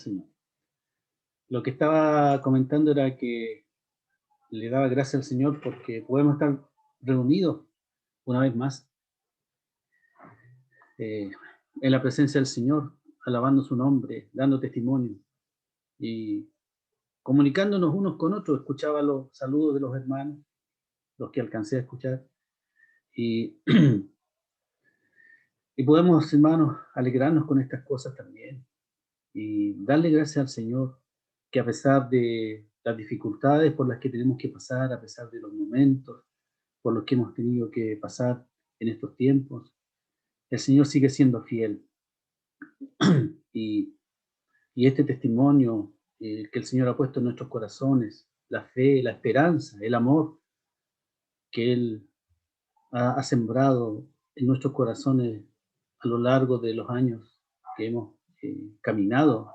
Señor. Lo que estaba comentando era que le daba gracias al Señor porque podemos estar reunidos una vez más eh, en la presencia del Señor, alabando su nombre, dando testimonio y comunicándonos unos con otros. Escuchaba los saludos de los hermanos, los que alcancé a escuchar, y, y podemos, hermanos, alegrarnos con estas cosas también y darle gracias al Señor que a pesar de las dificultades por las que tenemos que pasar, a pesar de los momentos por los que hemos tenido que pasar en estos tiempos, el Señor sigue siendo fiel. y, y este testimonio que el Señor ha puesto en nuestros corazones, la fe, la esperanza, el amor que Él ha sembrado en nuestros corazones a lo largo de los años que hemos caminado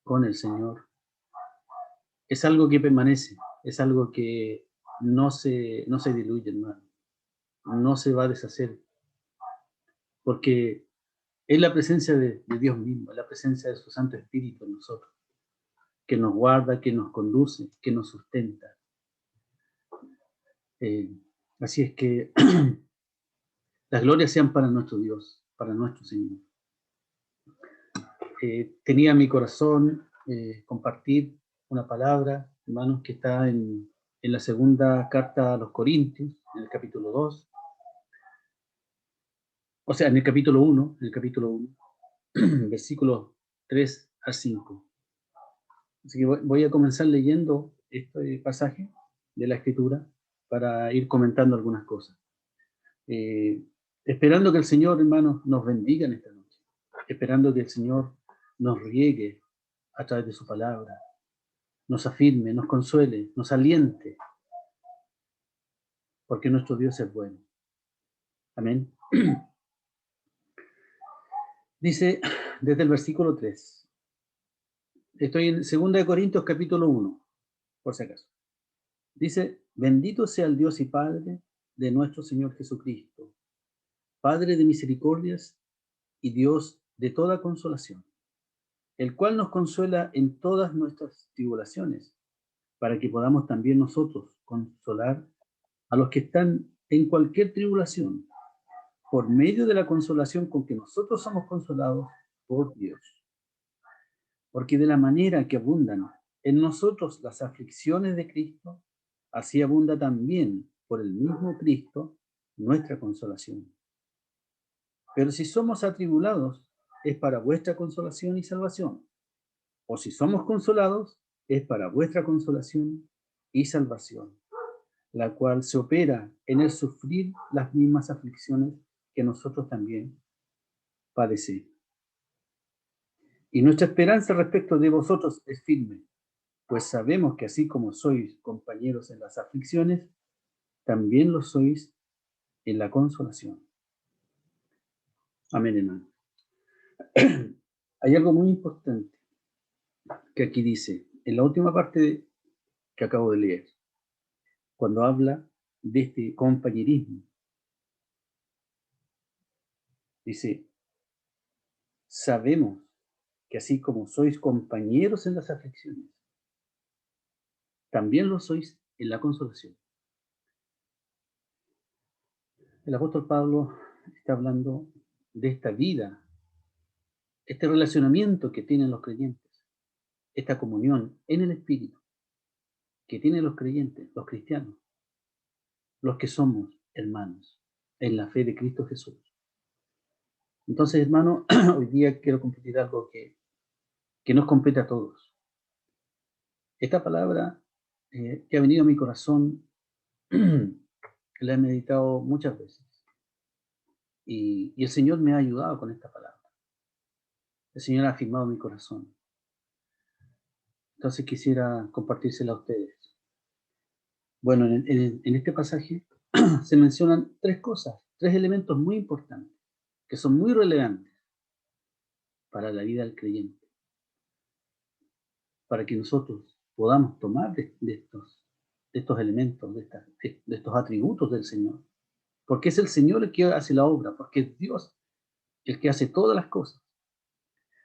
con el Señor, es algo que permanece, es algo que no se diluye, hermano, no se va a deshacer, porque es la presencia de Dios mismo, es la presencia de su Santo Espíritu en nosotros, que nos guarda, que nos conduce, que nos sustenta. Eh, Así es que las glorias sean para nuestro Dios, para nuestro Señor. Tenía en mi corazón compartir una palabra, hermanos, que está en la segunda carta a los Corintios, en el capítulo 2, o sea, en el capítulo 1, versículos 3 a 5. Así que voy a comenzar leyendo este pasaje de la Escritura para ir comentando algunas cosas. Esperando que el Señor, hermanos, nos bendiga en esta noche. Esperando que el Señor nos riegue a través de su palabra, nos afirme, nos consuele, nos aliente, porque nuestro Dios es bueno. Amén. Dice desde el versículo 3. Estoy en 2 Corintios capítulo 1, por si acaso. Dice: bendito sea el Dios y Padre de nuestro Señor Jesucristo, Padre de misericordias y Dios de toda consolación, el cual nos consuela en todas nuestras tribulaciones, para que podamos también nosotros consolar a los que están en cualquier tribulación, por medio de la consolación con que nosotros somos consolados por Dios. Porque de la manera que abundan en nosotros las aflicciones de Cristo, así abunda también por el mismo Cristo nuestra consolación. Pero si somos atribulados, es para vuestra consolación y salvación. O si somos consolados, es para vuestra consolación y salvación, la cual se opera en el sufrir las mismas aflicciones que nosotros también padecemos. Y nuestra esperanza respecto de vosotros es firme, pues sabemos que así como sois compañeros en las aflicciones, también lo sois en la consolación. Amén, hermano. Hay algo muy importante que aquí dice, en la última parte que acabo de leer, cuando habla de este compañerismo. Dice: sabemos que así como sois compañeros en las aflicciones, también lo sois en la consolación. El apóstol Pablo está hablando de esta vida, este relacionamiento que tienen los creyentes, esta comunión en el Espíritu que tienen los creyentes, los cristianos, los que somos hermanos en la fe de Cristo Jesús. Entonces, hermano, hoy día quiero compartir algo que nos compete a todos. Esta palabra que ha venido a mi corazón, la he meditado muchas veces. Y el Señor me ha ayudado con esta palabra. El Señor ha afirmado mi corazón. Entonces quisiera compartírsela a ustedes. Bueno, en este pasaje se mencionan tres cosas, tres elementos muy importantes, que son muy relevantes para la vida del creyente, para que nosotros podamos tomar de estos elementos, de estos atributos del Señor. Porque es el Señor el que hace la obra, porque es Dios el que hace todas las cosas.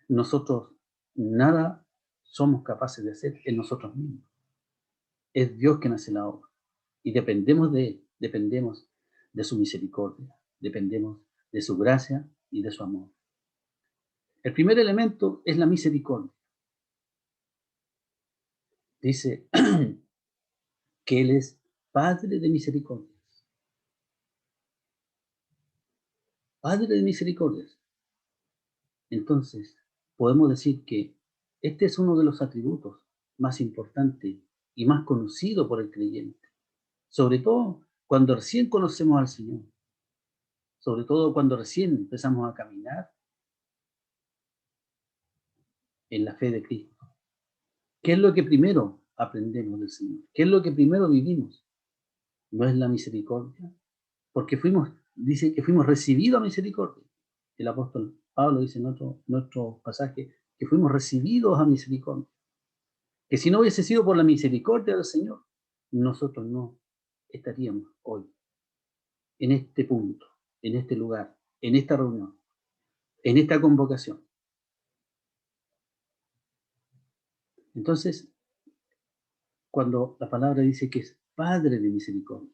Nosotros nada somos capaces de hacer en nosotros mismos. Es Dios quien hace la obra. Y dependemos de Él, dependemos de su misericordia, dependemos de su gracia y de su amor. El primer elemento es la misericordia. Dice que Él es Padre de misericordias. Padre de misericordias. Entonces, podemos decir que este es uno de los atributos más importantes y más conocidos por el creyente. Sobre todo cuando recién conocemos al Señor. Sobre todo cuando recién empezamos a caminar en la fe de Cristo. ¿Qué es lo que primero aprendemos del Señor? ¿Qué es lo que primero vivimos? ¿No es la misericordia? Porque dice que fuimos recibidos a misericordia. El apóstol Pablo dice en otro pasaje que fuimos recibidos a misericordia. Que si no hubiese sido por la misericordia del Señor, nosotros no estaríamos hoy en este punto, en este lugar, en esta reunión, en esta convocación. Entonces, cuando la palabra dice que es Padre de misericordia,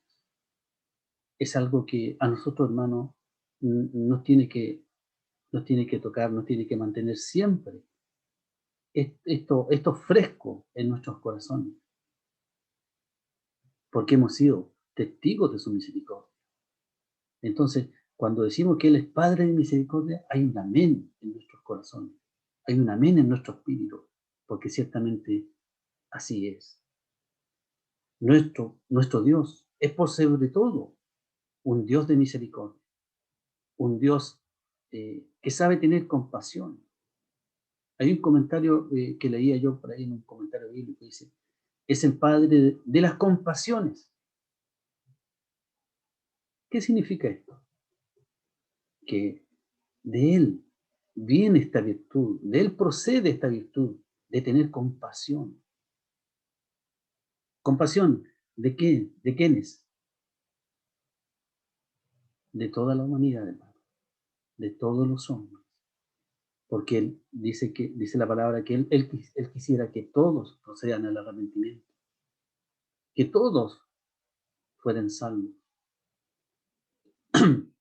es algo que a nosotros, hermanos, nos tiene que tocar, nos tiene que mantener siempre esto fresco en nuestros corazones, porque hemos sido testigos de su misericordia. Entonces, cuando decimos que Él es Padre de misericordia, hay un amén en nuestros corazones, hay un amén en nuestro espíritu, porque ciertamente así es. Nuestro Dios es por sobre todo un Dios de misericordia, un Dios que sabe tener compasión. Hay un comentario que leía yo por ahí en un comentario bíblico que dice, es el Padre de las compasiones. ¿Qué significa esto? Que de Él viene esta virtud, de Él procede esta virtud de tener compasión. ¿Compasión de qué? ¿De quiénes? De toda la humanidad, hermano, de todos los hombres. Porque Él dice la palabra que él quisiera que todos procedan al arrepentimiento, que todos fueran salvos.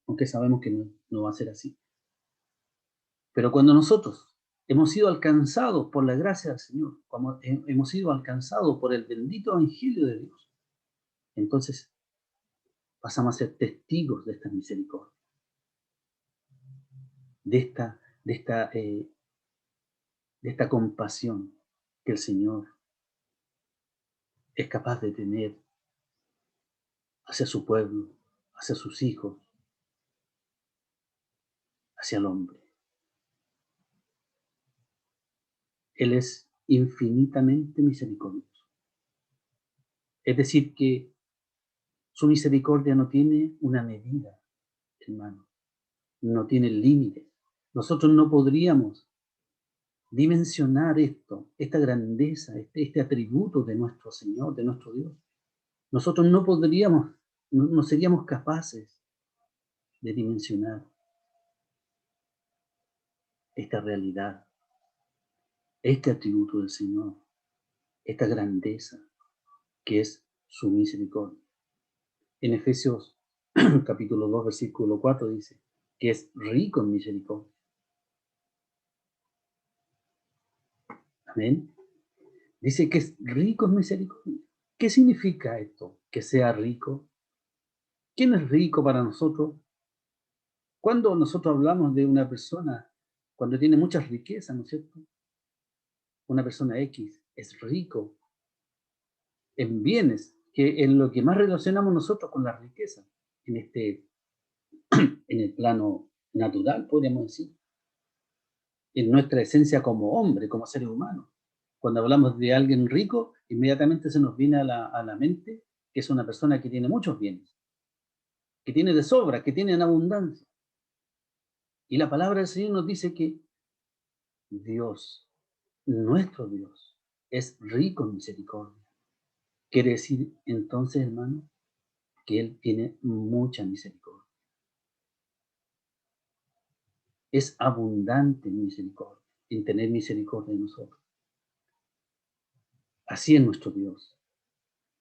Aunque sabemos que no va a ser así. Pero cuando nosotros hemos sido alcanzados por la gracia del Señor, cuando hemos sido alcanzados por el bendito evangelio de Dios, entonces pasamos a ser testigos de esta misericordia, de esta compasión que el Señor es capaz de tener hacia su pueblo, hacia sus hijos, hacia el hombre. Él es infinitamente misericordioso. Es decir, que su misericordia no tiene una medida, hermano, no tiene límites. Nosotros no podríamos dimensionar esta grandeza, este atributo de nuestro Señor, de nuestro Dios. Nosotros no podríamos, no seríamos capaces de dimensionar esta realidad, este atributo del Señor, esta grandeza que es su misericordia. En Efesios capítulo 2, versículo 4 dice que es rico en misericordia. Amén. Dice que es rico en misericordia. ¿Qué significa esto? Que sea rico. ¿Quién es rico para nosotros? Cuando nosotros hablamos de una persona, cuando tiene muchas riquezas, ¿no es cierto? Una persona X es rico en bienes, que es lo que más relacionamos nosotros con la riqueza, en el plano natural, podríamos decir, en nuestra esencia como hombre, como seres humanos. Cuando hablamos de alguien rico, inmediatamente se nos viene a la mente que es una persona que tiene muchos bienes, que tiene de sobra, que tiene en abundancia. Y la palabra del Señor nos dice que Dios, nuestro Dios, es rico en misericordia. Quiere decir entonces, hermano, que Él tiene mucha misericordia. Es abundante en misericordia. en tener misericordia de nosotros. Así es nuestro Dios,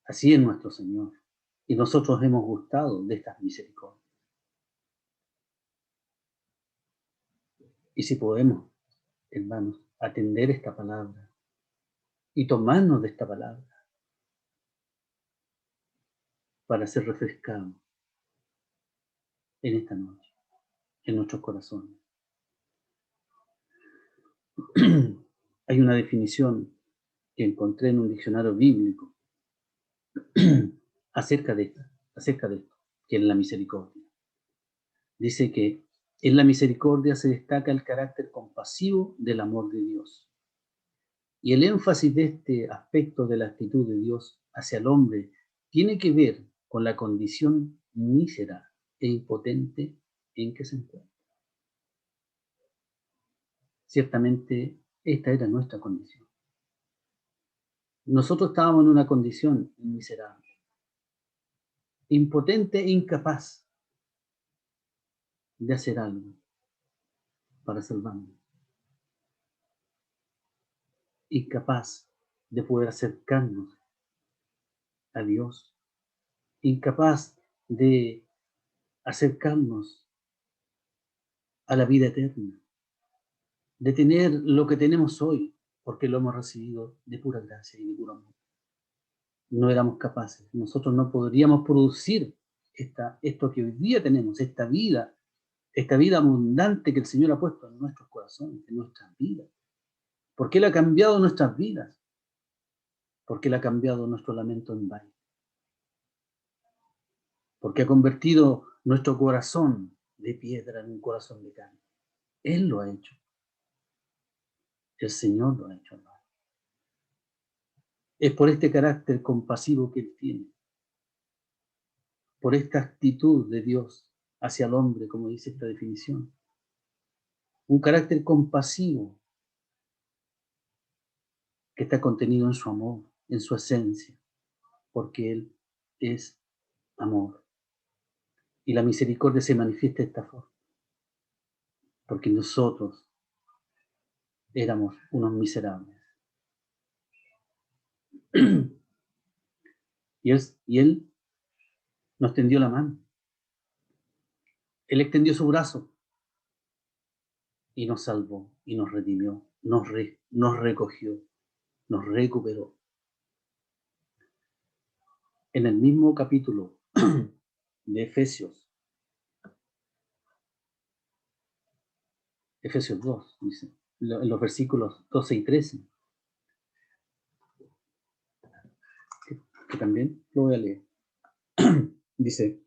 así es nuestro Señor, y nosotros hemos gustado de estas misericordias. Y si podemos, hermanos, atender esta palabra y tomarnos de esta palabra para ser refrescados en esta noche, en nuestros corazones. Hay una definición que encontré en un diccionario bíblico acerca de esto, que es la misericordia. Dice que en la misericordia se destaca el carácter compasivo del amor de Dios. Y el énfasis de este aspecto de la actitud de Dios hacia el hombre tiene que ver con la condición mísera e impotente en que se encuentra. Ciertamente, esta era nuestra condición. Nosotros estábamos en una condición miserable, impotente e incapaz de hacer algo para salvarnos. Incapaz de poder acercarnos a Dios. Incapaz de acercarnos a la vida eterna. De tener lo que tenemos hoy, porque lo hemos recibido de pura gracia y de puro amor. No éramos capaces. Nosotros no podríamos producir esto que hoy día tenemos, esta vida abundante que el Señor ha puesto en nuestros corazones, en nuestras vidas. Porque Él ha cambiado nuestras vidas. Porque Él ha cambiado nuestro lamento en baile. Porque ha convertido nuestro corazón de piedra en un corazón de carne. Él lo ha hecho. El Señor lo ha hecho, hermano. Es por este carácter compasivo que Él tiene. Por esta actitud de Dios hacia el hombre, como dice esta definición. Un carácter compasivo que está contenido en su amor, en su esencia, porque Él es amor. Y la misericordia se manifiesta de esta forma, porque nosotros éramos unos miserables. Y él nos tendió la mano. Él extendió su brazo y nos salvó, y nos redimió, nos recogió, nos recuperó. En el mismo capítulo de Efesios 2, dice, en los versículos 12 y 13, que también lo voy a leer. Dice,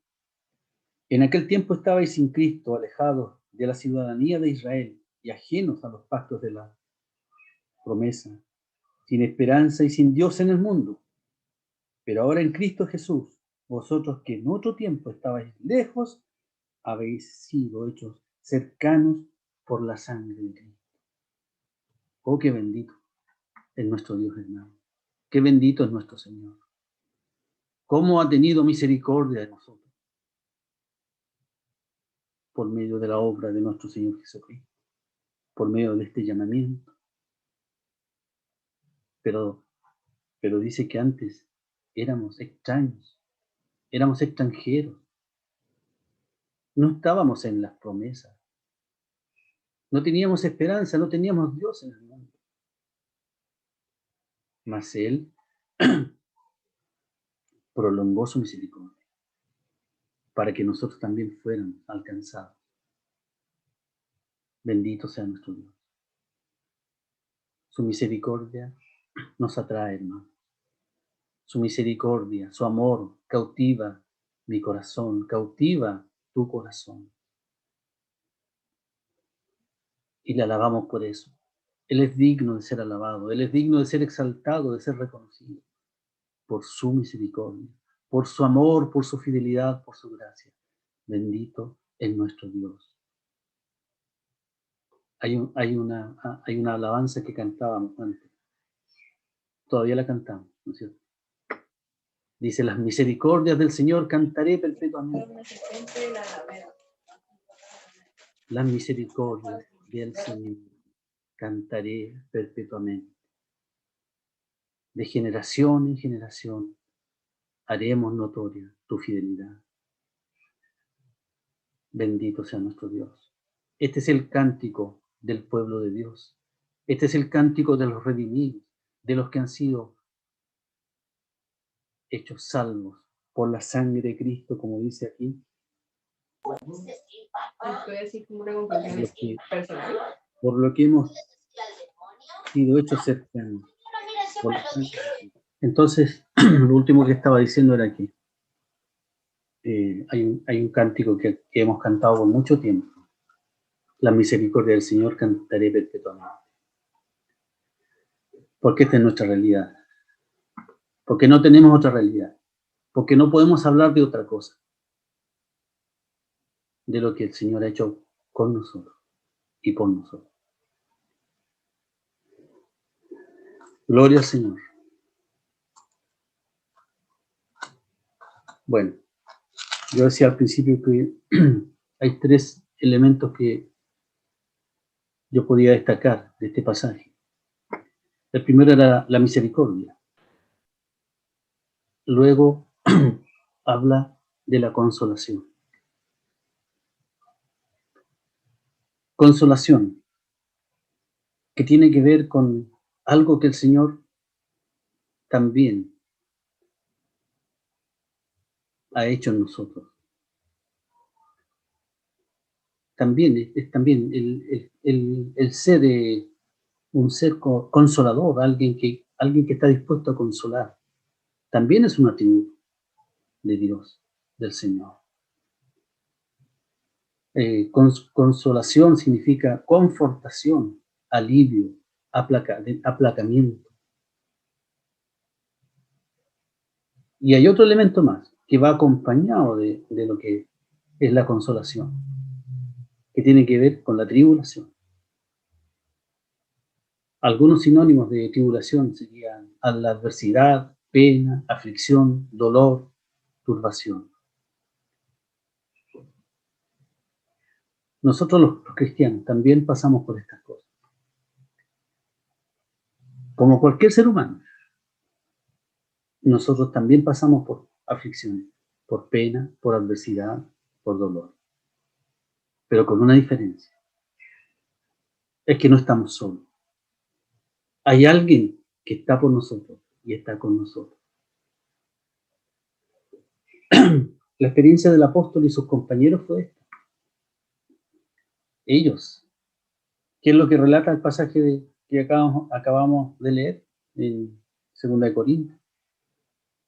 en aquel tiempo estabais sin Cristo, alejados de la ciudadanía de Israel y ajenos a los pactos de la promesa, sin esperanza y sin Dios en el mundo. Pero ahora en Cristo Jesús, vosotros que en otro tiempo estabais lejos, habéis sido hechos cercanos por la sangre de Cristo. Oh, qué bendito es nuestro Dios, hermano. Qué bendito es nuestro Señor. Cómo ha tenido misericordia de nosotros por medio de la obra de nuestro Señor Jesucristo, por medio de este llamamiento. Pero dice que antes éramos extraños, éramos extranjeros, no estábamos en las promesas, no teníamos esperanza, no teníamos Dios en el mundo. Mas Él prolongó su misericordia para que nosotros también fuéramos alcanzados. Bendito sea nuestro Dios. Su misericordia nos atrae, hermano. Su misericordia, su amor cautiva mi corazón, cautiva tu corazón. Y le alabamos por eso. Él es digno de ser alabado, Él es digno de ser exaltado, de ser reconocido por su misericordia, por su amor, por su fidelidad, por su gracia. Bendito es nuestro Dios. Hay una alabanza que cantábamos antes. Todavía la cantamos, ¿no es cierto? Dice, las misericordias del Señor cantaré perpetuamente. Las misericordias del Señor. cantaré perpetuamente. De generación en generación haremos notoria tu fidelidad. Bendito sea nuestro Dios. Este es el cántico del pueblo de Dios. Este es el cántico de los redimidos, de los que han sido hechos salvos por la sangre de Cristo, como dice aquí. Estoy así como una conclusión personal. Por lo que hemos sido hechos cercanos. Entonces, lo último que estaba diciendo era que hay un cántico que hemos cantado por mucho tiempo. La misericordia del Señor cantaré perpetuamente. Porque esta es nuestra realidad. Porque no tenemos otra realidad. Porque no podemos hablar de otra cosa. De lo que el Señor ha hecho con nosotros y por nosotros. Gloria al Señor. Bueno, yo decía al principio que hay 3 elementos que yo podía destacar de este pasaje. El primero era la misericordia. Luego habla de la consolación. Consolación, que tiene que ver con algo que el Señor también ha hecho en nosotros. También es también el ser un ser consolador, alguien que está dispuesto a consolar. También es un atributo de Dios, del Señor. Consolación significa confortación, alivio, aplacamiento. Y hay otro elemento más que va acompañado de lo que es la consolación, que tiene que ver con la tribulación. Algunos sinónimos de tribulación serían la adversidad, pena, aflicción, dolor, turbación. Nosotros los cristianos también pasamos por estas cosas. Como cualquier ser humano, nosotros también pasamos por aflicciones, por pena, por adversidad, por dolor. Pero con una diferencia. Es que no estamos solos. Hay alguien que está por nosotros y está con nosotros. La experiencia del apóstol y sus compañeros fue esta. Ellos, ¿qué es lo que relata el pasaje que acabamos de leer en 2 Corintios?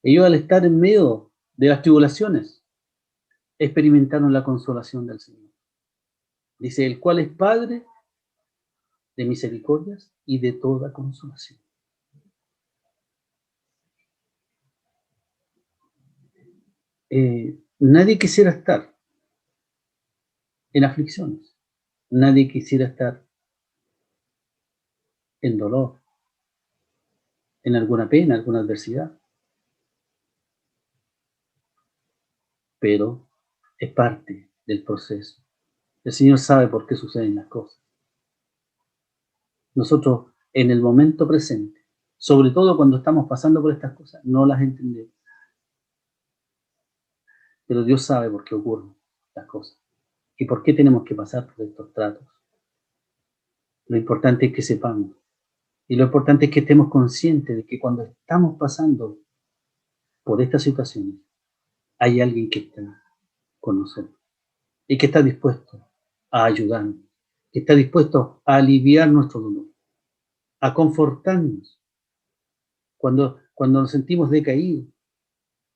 Ellos, al estar en medio de las tribulaciones, experimentaron la consolación del Señor. Dice, el cual es Padre de misericordias y de toda consolación. Nadie quisiera estar en aflicciones. Nadie quisiera estar en dolor, en alguna pena, alguna adversidad. Pero es parte del proceso. El Señor sabe por qué suceden las cosas. Nosotros, en el momento presente, sobre todo cuando estamos pasando por estas cosas, no las entendemos. Pero Dios sabe por qué ocurren las cosas y por qué tenemos que pasar por estos tratos. Lo importante es que sepamos y lo importante es que estemos conscientes de que cuando estamos pasando por estas situaciones, hay alguien que está con nosotros y que está dispuesto a ayudarnos, que está dispuesto a aliviar nuestro dolor, a confortarnos cuando nos sentimos decaídos,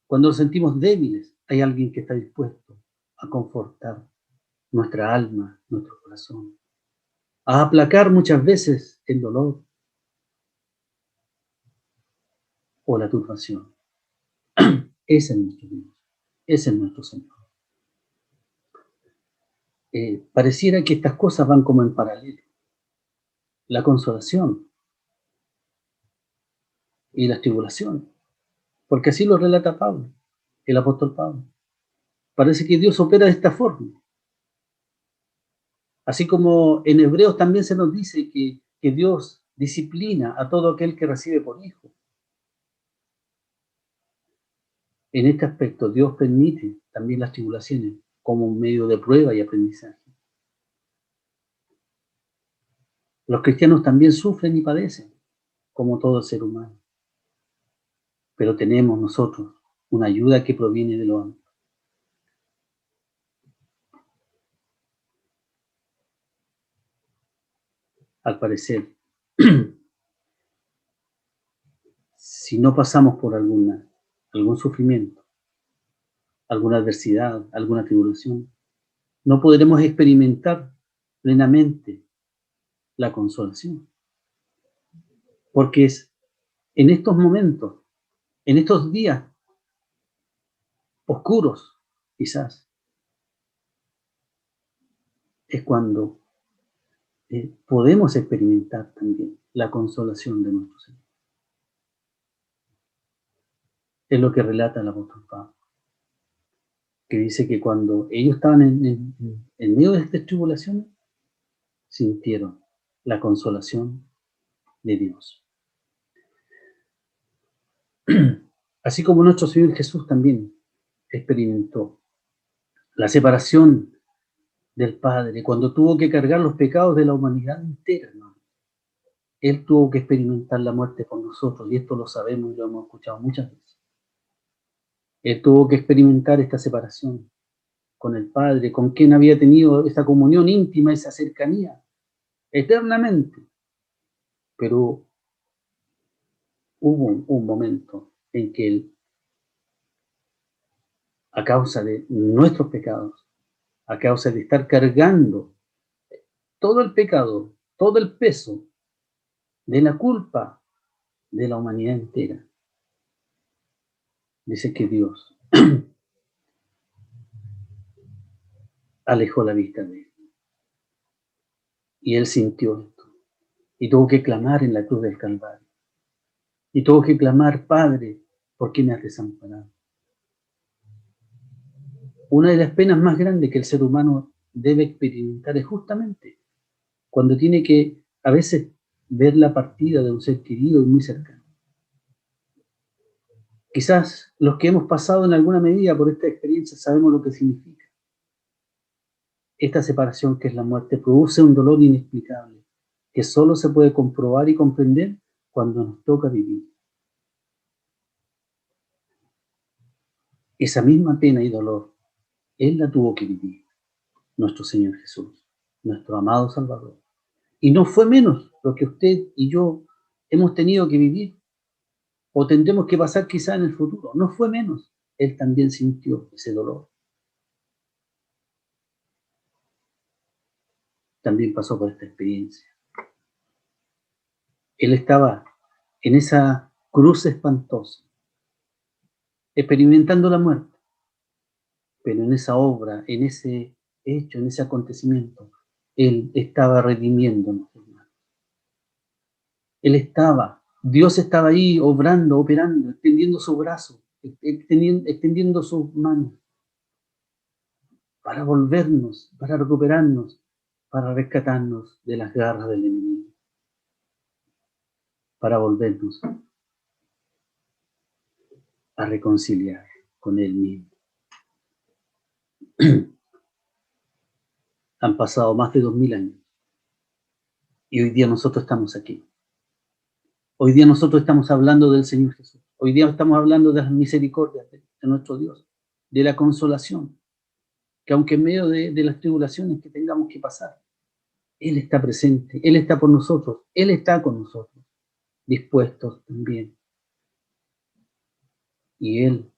cuando nos sentimos débiles. Hay alguien que está dispuesto a confortar nuestra alma, nuestro corazón, a aplacar muchas veces el dolor o la turbación. Ese es nuestro Dios, ese es nuestro Señor. Pareciera que estas cosas van como en paralelo. La consolación y las tribulaciones. Porque así lo relata Pablo, el apóstol Pablo. Parece que Dios opera de esta forma. Así como en Hebreos también se nos dice que que Dios disciplina a todo aquel que recibe por hijo. En este aspecto, Dios permite también las tribulaciones como un medio de prueba y aprendizaje. Los cristianos también sufren y padecen, como todo ser humano. Pero tenemos nosotros una ayuda que proviene de lo alto. Al parecer, si no pasamos por algún sufrimiento, alguna adversidad, alguna tribulación, no podremos experimentar plenamente la consolación. Porque es en estos momentos, en estos días oscuros, quizás, es cuando podemos experimentar también la consolación de nuestro Señor. Es lo que relata el apóstol Pablo, que dice que cuando ellos estaban en medio de estas tribulaciones, sintieron la consolación de Dios. Así como nuestro Señor Jesús también experimentó la separación del Padre cuando tuvo que cargar los pecados de la humanidad entera, ¿no? Él tuvo que experimentar la muerte con nosotros, y esto lo sabemos y lo hemos escuchado muchas veces. Él tuvo que experimentar esta separación con el Padre, con quien había tenido esa comunión íntima, esa cercanía, eternamente. Pero hubo un momento en que Él, a causa de nuestros pecados, a causa de estar cargando todo el pecado, todo el peso de la culpa de la humanidad entera, dice que Dios alejó la vista de Él. Y Él sintió esto. Y tuvo que clamar en la cruz del Calvario. Y tuvo que clamar: Padre, ¿por qué me has desamparado? Una de las penas más grandes que el ser humano debe experimentar es justamente cuando tiene que, a veces, ver la partida de un ser querido y muy cercano. Quizás los que hemos pasado en alguna medida por esta experiencia sabemos lo que significa. Esta separación, que es la muerte, produce un dolor inexplicable que solo se puede comprobar y comprender cuando nos toca vivir. Esa misma pena y dolor, Él la tuvo que vivir, nuestro Señor Jesús, nuestro amado Salvador. Y no fue menos lo que usted y yo hemos tenido que vivir, o tendremos que pasar quizá en el futuro. No fue menos. Él también sintió ese dolor. También pasó por esta experiencia. Él estaba en esa cruz espantosa, experimentando la muerte, pero en esa obra, en ese hecho, en ese acontecimiento, Él estaba redimiéndonos, hermanos. Dios estaba ahí obrando, operando, extendiendo su brazo, extendiendo sus manos para volvernos, para recuperarnos, para rescatarnos de las garras del enemigo, para volvernos a reconciliar con Él mismo. Han pasado más de 2000 años y hoy día nosotros estamos aquí. Hoy día nosotros estamos hablando del Señor Jesús. Hoy día estamos hablando de las misericordias de nuestro Dios, de la consolación, que aunque en medio de las tribulaciones que tengamos que pasar, Él está presente, Él está por nosotros, Él está con nosotros, dispuestos también. Y Él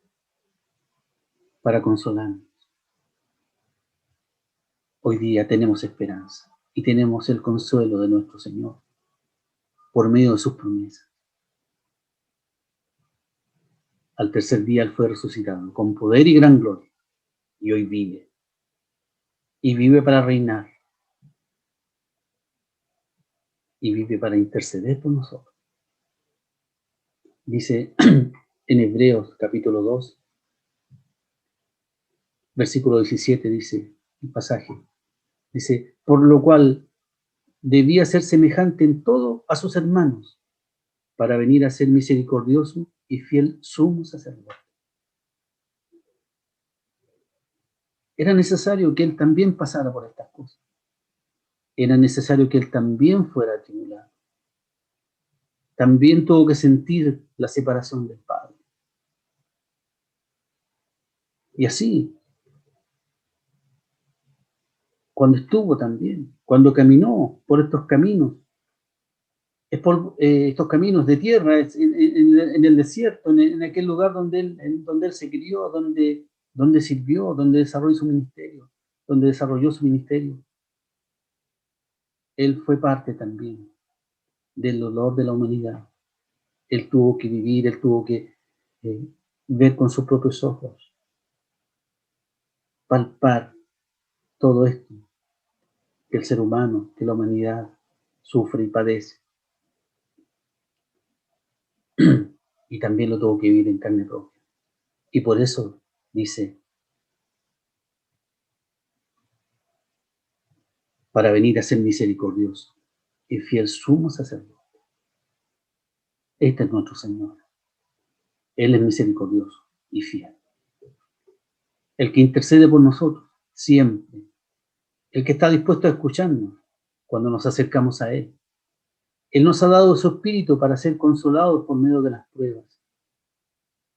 para consolarnos. Hoy día tenemos esperanza y tenemos el consuelo de nuestro Señor por medio de sus promesas. Al tercer día Él fue resucitado con poder y gran gloria, y hoy vive. Y vive para reinar. Y vive para interceder por nosotros. Dice en Hebreos capítulo 2, versículo 17, dice el pasaje, dice: por lo cual debía ser semejante en todo a sus hermanos, para venir a ser misericordioso y fiel sumo sacerdote. Era necesario que él también pasara por estas cosas. Era necesario que él también fuera atribulado. También tuvo que sentir la separación del Padre. Y así, cuando estuvo también, cuando caminó por estos caminos, estos caminos de tierra, en el desierto, en aquel lugar donde él se crió, donde sirvió, donde desarrolló su ministerio, él fue parte también del dolor de la humanidad. Él tuvo que vivir, él tuvo que ver con sus propios ojos, palpar todo esto que el ser humano, que la humanidad sufre y padece. Y también lo tuvo que vivir en carne propia. Y por eso dice, para venir a ser misericordioso y fiel sumo sacerdote. Este es nuestro Señor. Él es misericordioso y fiel. El que intercede por nosotros, siempre. El que está dispuesto a escucharnos cuando nos acercamos a Él. Él nos ha dado su espíritu para ser consolados por medio de las pruebas.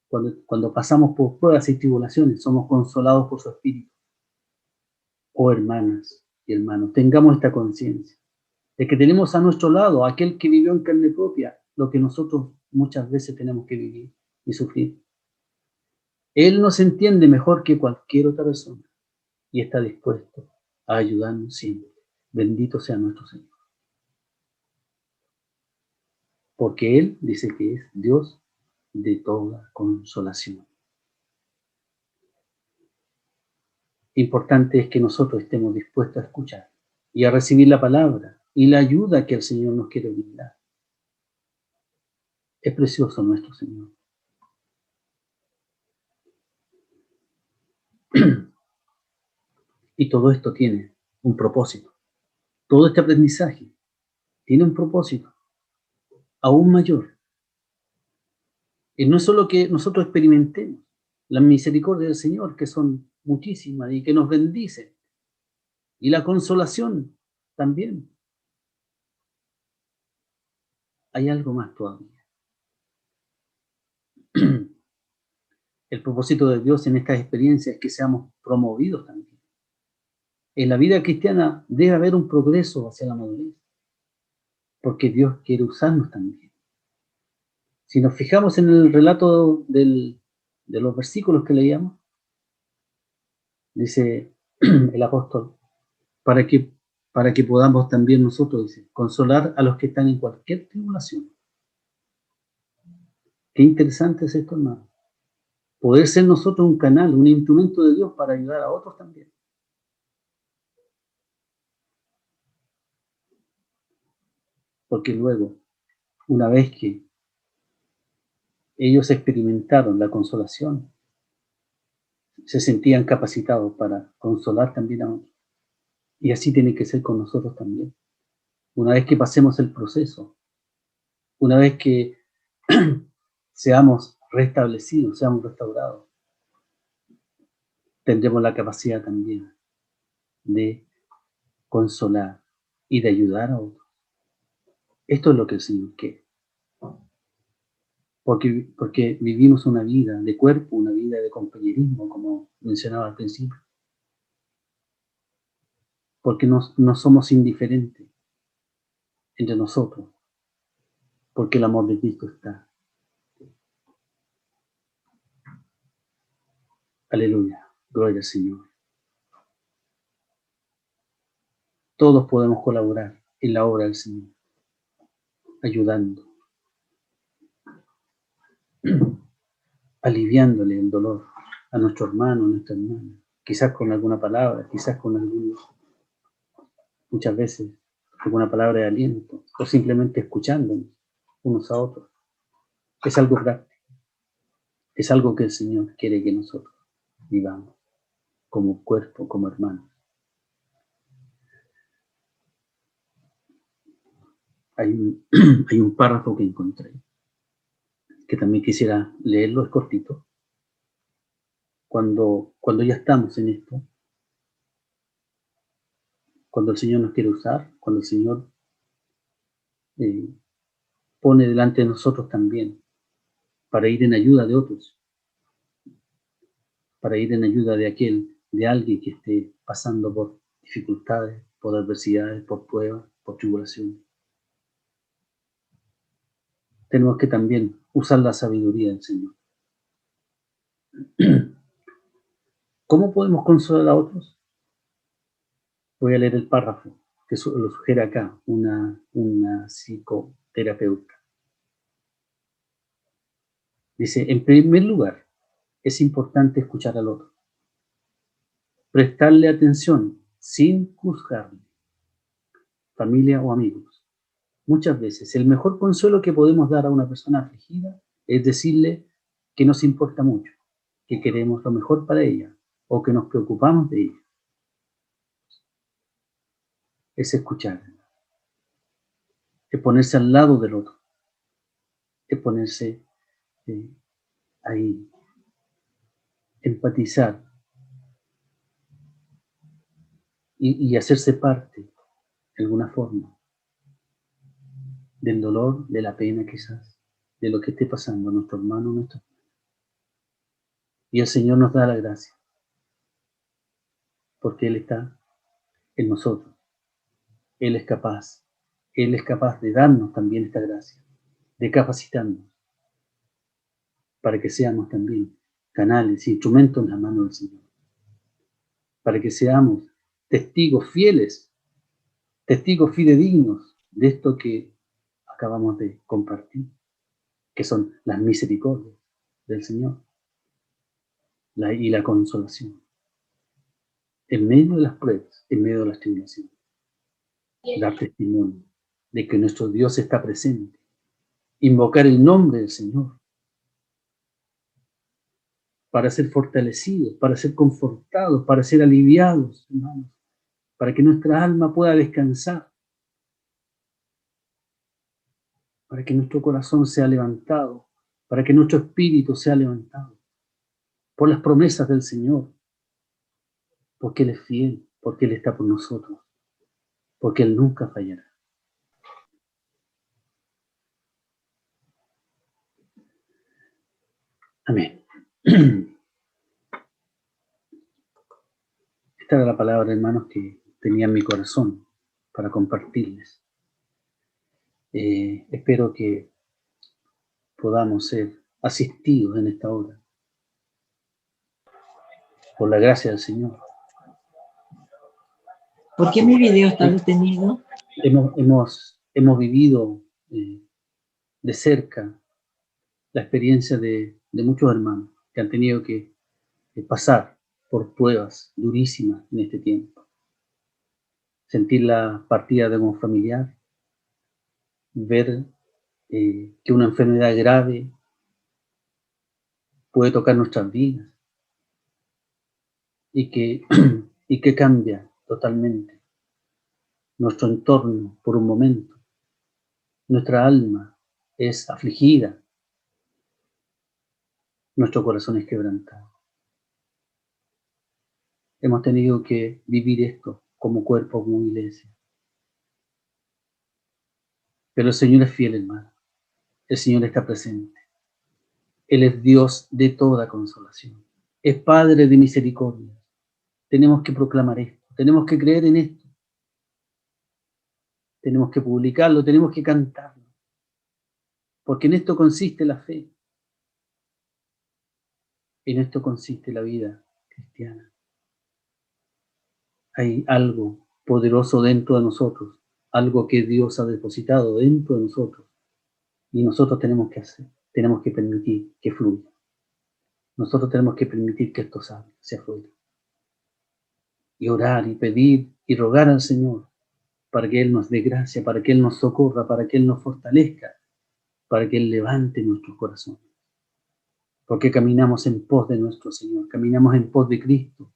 Cuando pasamos por pruebas y tribulaciones, somos consolados por su espíritu. Oh hermanas y hermanos, tengamos esta conciencia de que tenemos a nuestro lado a aquel que vivió en carne propia lo que nosotros muchas veces tenemos que vivir y sufrir. Él nos entiende mejor que cualquier otra persona y está dispuesto a ayudarnos siempre. Bendito sea nuestro Señor. Porque Él dice que es Dios de toda consolación. Importante es que nosotros estemos dispuestos a escuchar y a recibir la palabra y la ayuda que el Señor nos quiere brindar. Es precioso nuestro Señor. Y todo esto tiene un propósito. Todo este aprendizaje tiene un propósito aún mayor. Y no es solo que nosotros experimentemos la misericordia del Señor, que son muchísimas y que nos bendice, y la consolación también. Hay algo más todavía. El propósito de Dios en estas experiencias es que seamos promovidos también. En la vida cristiana debe haber un progreso hacia la madurez, porque Dios quiere usarnos también. Si nos fijamos en el relato de los versículos que leíamos, dice el apóstol, para que podamos también nosotros, dice, consolar a los que están en cualquier tribulación. Qué interesante es esto, hermano. Poder ser nosotros un canal, un instrumento de Dios para ayudar a otros también. Porque luego, una vez que ellos experimentaron la consolación, se sentían capacitados para consolar también a otros. Y así tiene que ser con nosotros también. Una vez que pasemos el proceso, una vez que seamos restablecidos, seamos restaurados, tendremos la capacidad también de consolar y de ayudar a otros. Esto es lo que el Señor quiere. Porque vivimos una vida de cuerpo, una vida de compañerismo, como mencionaba al principio. Porque no somos indiferentes entre nosotros, porque el amor de Cristo está. Aleluya, gloria al Señor. Todos podemos colaborar en la obra del Señor, ayudando, aliviándole el dolor a nuestro hermano, a nuestra hermana, quizás con alguna palabra, quizás con muchas veces alguna palabra de aliento, o simplemente escuchándonos unos a otros. Es algo práctico, es algo que el Señor quiere que nosotros vivamos como cuerpo, como hermanos. hay un párrafo que encontré, que también quisiera leerlo, es cortito. Cuando ya estamos en esto, cuando el Señor nos quiere usar, cuando el Señor pone delante de nosotros también para ir en ayuda de otros, para ir en ayuda de alguien que esté pasando por dificultades, por adversidades, por pruebas, por tribulaciones. Tenemos que también usar la sabiduría del Señor. ¿Cómo podemos consolar a otros? Voy a leer el párrafo que lo sugiere acá una psicoterapeuta. Dice, en primer lugar, es importante escuchar al otro, prestarle atención sin juzgarle, familia o amigos. Muchas veces el mejor consuelo que podemos dar a una persona afligida es decirle que nos importa mucho, que queremos lo mejor para ella o que nos preocupamos de ella. Es escuchar, es ponerse al lado del otro, es ponerse ahí, empatizar y hacerse parte, de alguna forma, del dolor, de la pena quizás, de lo que esté pasando a nuestro hermano, nuestro. Y el Señor nos da la gracia, porque Él está en nosotros. Él es capaz de darnos también esta gracia, de capacitarnos, para que seamos también canales, instrumentos en la mano del Señor, para que seamos testigos fieles, testigos fidedignos de esto que acabamos de compartir, que son las misericordias del Señor y la consolación, en medio de las pruebas, en medio de las tribulaciones. Dar testimonio de que nuestro Dios está presente, invocar el nombre del Señor, para ser fortalecidos, para ser confortados, para ser aliviados, hermanos, para que nuestra alma pueda descansar, para que nuestro corazón sea levantado, para que nuestro espíritu sea levantado por las promesas del Señor, porque Él es fiel, porque Él está por nosotros, porque Él nunca fallará. Amén. Esta era la palabra, hermanos, que tenía en mi corazón para compartirles. Espero que podamos ser asistidos en esta hora por la gracia del Señor. ¿Por qué mi video está detenido? Hemos vivido de cerca la experiencia de muchos hermanos que han tenido que pasar por pruebas durísimas en este tiempo. Sentir la partida de un familiar, ver que una enfermedad grave puede tocar nuestras vidas y que cambia totalmente nuestro entorno por un momento. Nuestra alma es afligida, nuestro corazón es quebrantado. Hemos tenido que vivir esto como cuerpo, como iglesia. Pero el Señor es fiel, hermano. El Señor está presente. Él es Dios de toda consolación. Es Padre de misericordia. Tenemos que proclamar esto. Tenemos que creer en esto. Tenemos que publicarlo. Tenemos que cantarlo. Porque en esto consiste la fe. En esto consiste la vida cristiana. Hay algo poderoso dentro de nosotros. Algo que Dios ha depositado dentro de nosotros. Y nosotros tenemos que hacer. Tenemos que permitir que fluya. Nosotros tenemos que permitir que esto salga hacia afuera. Y orar y pedir y rogar al Señor para que Él nos dé gracia, para que Él nos socorra, para que Él nos fortalezca, para que Él levante nuestros corazones. Porque caminamos en pos de nuestro Señor, caminamos en pos de Cristo.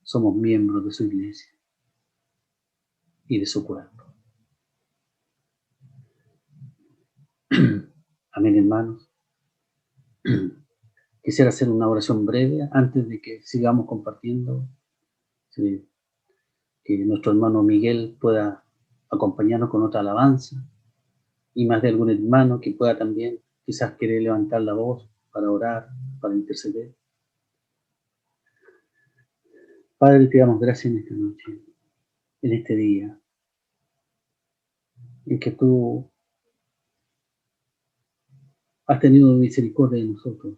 Somos miembros de su iglesia y de su cuerpo. Amén, hermanos. Quisiera hacer una oración breve antes de que sigamos compartiendo. Sí, que nuestro hermano Miguel pueda acompañarnos con otra alabanza y más de algún hermano que pueda también quizás querer levantar la voz para orar, para interceder. Padre, te damos gracias en esta noche, en este día, en que tú has tenido misericordia de nosotros,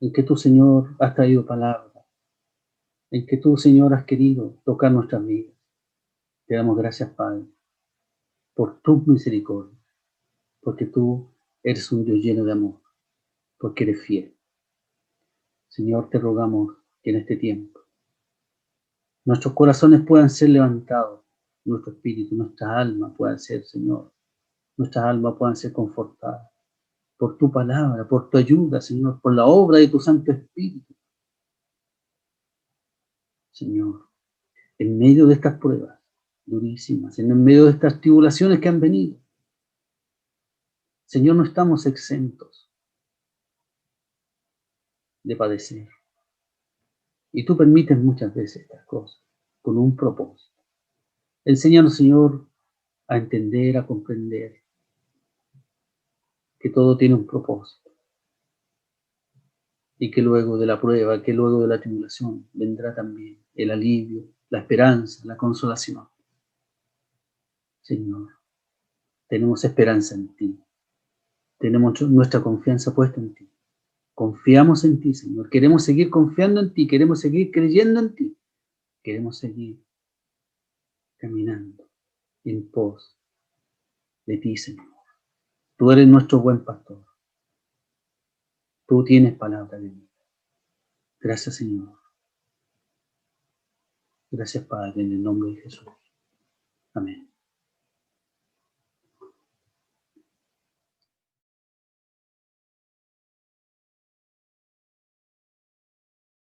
en que tú, Señor, has traído palabra, en que tú, Señor, has querido tocar nuestras vidas. Te damos gracias, Padre, por tu misericordia, porque tú eres un Dios lleno de amor, porque eres fiel. Señor, te rogamos que en este tiempo nuestros corazones puedan ser levantados, nuestro espíritu, nuestras almas puedan ser, Señor, nuestras almas puedan ser confortadas por tu palabra, por tu ayuda, Señor, por la obra de tu Santo Espíritu. Señor, en medio de estas pruebas durísimas, en medio de estas tribulaciones que han venido, Señor, no estamos exentos de padecer. Y tú permites muchas veces estas cosas con un propósito. Enséñanos, Señor, a entender, a comprender que todo tiene un propósito y que luego de la prueba, que luego de la tribulación vendrá también el alivio, la esperanza, la consolación. Señor, tenemos esperanza en ti, tenemos nuestra confianza puesta en ti. Confiamos en ti, Señor. Queremos seguir confiando en ti, queremos seguir creyendo en ti, queremos seguir caminando en pos de ti, Señor. Tú eres nuestro buen pastor. Tú tienes palabra de vida. Gracias, Señor. Gracias, Padre, en el nombre de Jesús. Amén.